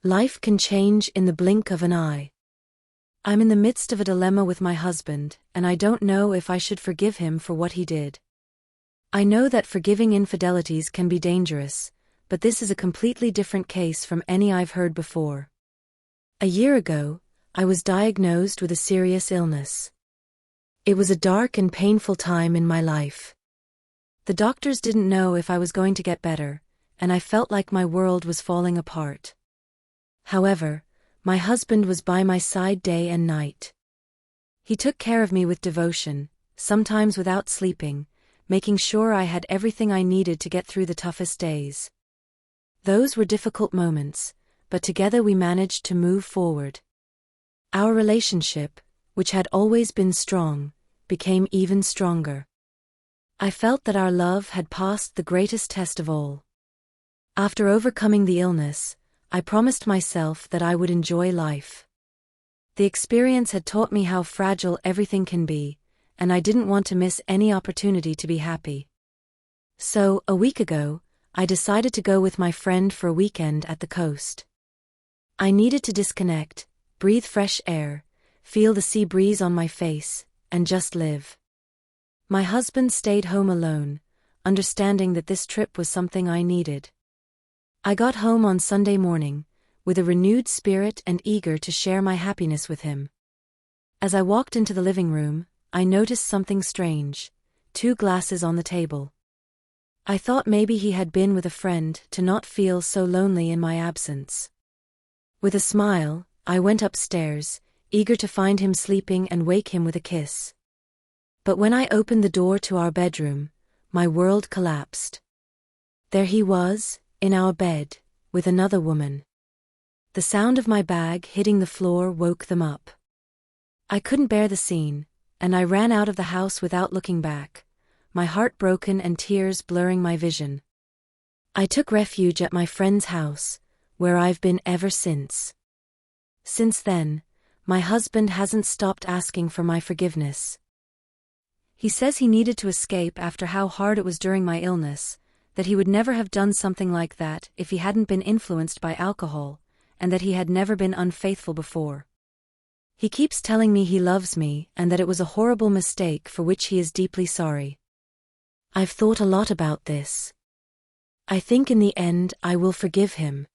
Life can change in the blink of an eye. I'm in the midst of a dilemma with my husband, and I don't know if I should forgive him for what he did. I know that forgiving infidelities can be dangerous, but this is a completely different case from any I've heard before. A year ago, I was diagnosed with a serious illness. It was a dark and painful time in my life. The doctors didn't know if I was going to get better, and I felt like my world was falling apart. However, my husband was by my side day and night. He took care of me with devotion, sometimes without sleeping, making sure I had everything I needed to get through the toughest days. Those were difficult moments, but together we managed to move forward. Our relationship, which had always been strong, became even stronger. I felt that our love had passed the greatest test of all. After overcoming the illness, I promised myself that I would enjoy life. The experience had taught me how fragile everything can be, and I didn't want to miss any opportunity to be happy. So, a week ago, I decided to go with my friend for a weekend at the coast. I needed to disconnect, breathe fresh air, feel the sea breeze on my face, and just live. My husband stayed home alone, understanding that this trip was something I needed. I got home on Sunday morning, with a renewed spirit and eager to share my happiness with him. As I walked into the living room, I noticed something strange: 2 glasses on the table. I thought maybe he had been with a friend to not feel so lonely in my absence. With a smile, I went upstairs, eager to find him sleeping and wake him with a kiss. But when I opened the door to our bedroom, my world collapsed. There he was, in our bed, with another woman. The sound of my bag hitting the floor woke them up. I couldn't bear the scene, and I ran out of the house without looking back, my heart broken and tears blurring my vision. I took refuge at my friend's house, where I've been ever since. Since then, my husband hasn't stopped asking for my forgiveness. He says he needed to escape after how hard it was during my illness, that he would never have done something like that if he hadn't been influenced by alcohol, and that he had never been unfaithful before. He keeps telling me he loves me and that it was a horrible mistake for which he is deeply sorry. I've thought a lot about this. I think in the end I will forgive him.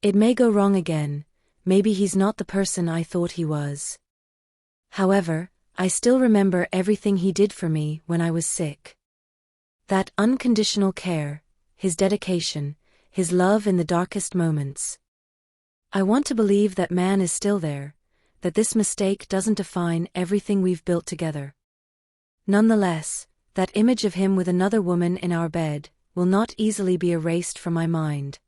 It may go wrong again, maybe he's not the person I thought he was. However, I still remember everything he did for me when I was sick. That unconditional care, his dedication, his love in the darkest moments. I want to believe that man is still there, that this mistake doesn't define everything we've built together. Nonetheless, that image of him with another woman in our bed will not easily be erased from my mind.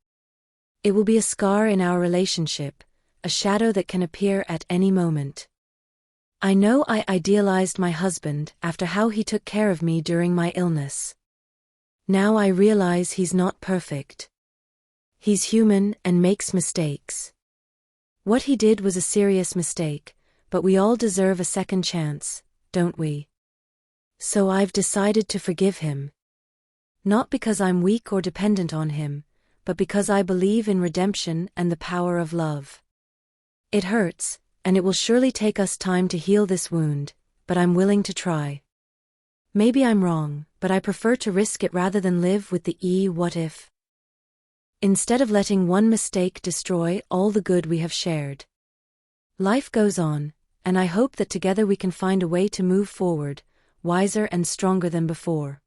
It will be a scar in our relationship, a shadow that can appear at any moment. I know I idealized my husband after how he took care of me during my illness. Now I realize he's not perfect. He's human and makes mistakes. What he did was a serious mistake, but we all deserve a second chance, don't we? So I've decided to forgive him. Not because I'm weak or dependent on him, but because I believe in redemption and the power of love. It hurts, and it will surely take us time to heal this wound, but I'm willing to try. Maybe I'm wrong, but I prefer to risk it rather than live with the what if. Instead of letting one mistake destroy all the good we have shared. Life goes on, and I hope that together we can find a way to move forward, wiser and stronger than before.